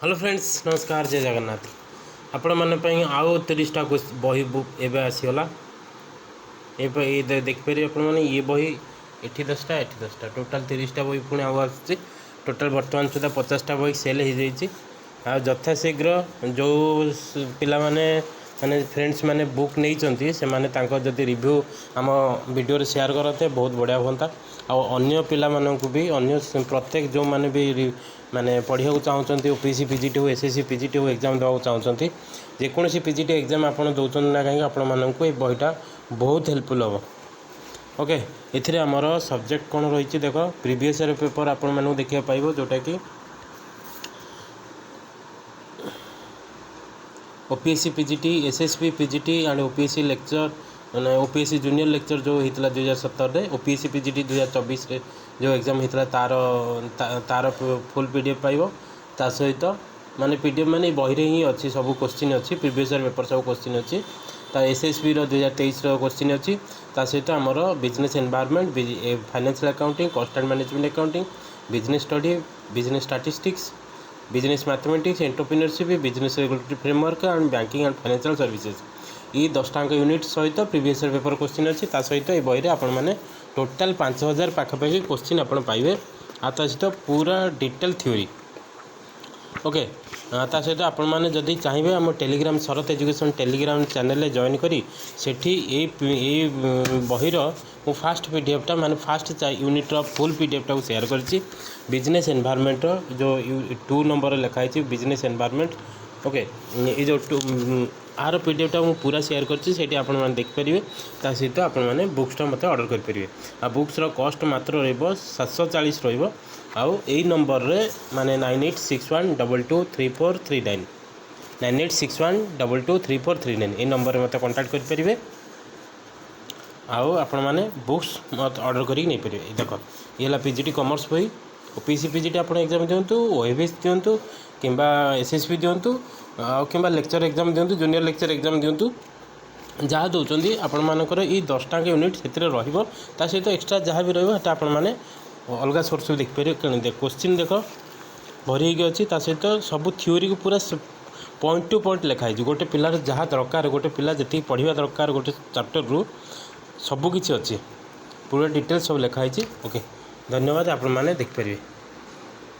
Hello friends नमस्कार जय जगन्नाथ आपण माने आउ 30टा बही बुक एवं आसीगला ये देखिपारे आपण मैंने ये बही एटी 10टा टोटाल 30टा बही पुणी आउ आस टोटाल बर्तमान सुधा 50टा बही सेल हो जाए यथाशीघ्र जो पिला माने फ्रेंड्स माने बुक नहीं से माने जदि रिव्यू आम वीडियो शेयर करते बहुत बढ़िया होता अन्य पिला मानक भी अन्य प्रत्येक जो माने भी माने पढ़ा चाहते ओपीसी पीजीटी हो एसएससी पीजीटी हो एग्जाम देवा चाहते जेकोसी पीजीटी एग्जाम आप दौरान ना कहीं आपण मानक ये बहीटा बहुत हेल्पफुल हम ओके ये आमर सब्जेक्ट कौन रही देख प्रीवियस ईयर पेपर आपण मानक देखा पाइब जोटा कि OPSC PGT SSC PGT and OPSC lecture मैंने ओपीएससी जूनियर लेक्चर जो होता 2017 में ओपीएससी पीजीटी 2024 जो एग्जाम होता तार फुल पीडीएफ पाइब ता सहित माने पीडीएफ माने बही रे ही अच्छी सब क्वेश्चन अच्छी प्रीवियस ईयर पेपर सब क्वेश्चन अच्छी ता एसएसबी 2023 क्वेश्चन अच्छी ता सहित आमर business environment financial accounting cost and management accounting business study business statistics business mathematics entrepreneurship business regulatory framework and banking and financial services ये 10टा यूनिट सहित प्रीवियस ईयर पेपर क्वेश्चन अच्छी ता सहित ये बही आपण मैंने टोटाल 5000 पाखापाखि क्वेश्चन आप पाइबे सहित पूरा डिटेल थ्योरी ओके ता सहित आपण मैंने जदि चाहिए आम टेलीग्राम शरत एजुकेशन टेलीग्राम चैनल जॉइन करी सेठी ए बहीर मु फास्ट पीडीएफटा माने फास्ट यूनिट फुल पीडीएफटा शेयर करछि बिजनेस एनवायरनमेंट जो 2 नंबर लिखाई बिजनेस एनवायरनमेंट ओके ये जो आर पीडीएफटा मु पूरा शेयर करछि सेठी आपण माने देख परिबे ता सहित आपण माने बुक्सटा मते ऑर्डर कर परिबे आ बुक्स रो कॉस्ट मात्र रहबो 740 रहबो आउ यही नंबर रे माने 9861223439 9861223439 ये नंबर मते कांटेक्ट कर परिबे आउ आपण माने बुक्स मत ऑर्डर करी नहीं परिबे देखो ये ला पीजीटी कॉमर्स बही ओपीसी पीजीटी आपण एग्जाम दियंतु ओएबीएस दियंतु किंबा एसएसबी दियंतु किंबा लेक्चर एग्जाम दियंतु जूनियर लेक्चर एग्जाम दियंतु जहाँ दौरान आपण मानकर ये 10टा यूनिट से रहिबो ता सहित एक्स्ट्रा जहाँ भी रहिबो आपण माने अलग सोर्स देखिए क्वेश्चन देख भरी अच्छी सहित सब थ्योरी को पूरा पॉइंट टू पॉइंट लिखाई गोटे पिलार जहाँ दरकार गोटे पिला जी पढ़ा दरकार गोटे चैप्टर रु सबकि अच्छी पूरा डिटेल्स सब लिखाई ओके धन्यवाद आपण मैंने देखिपारे।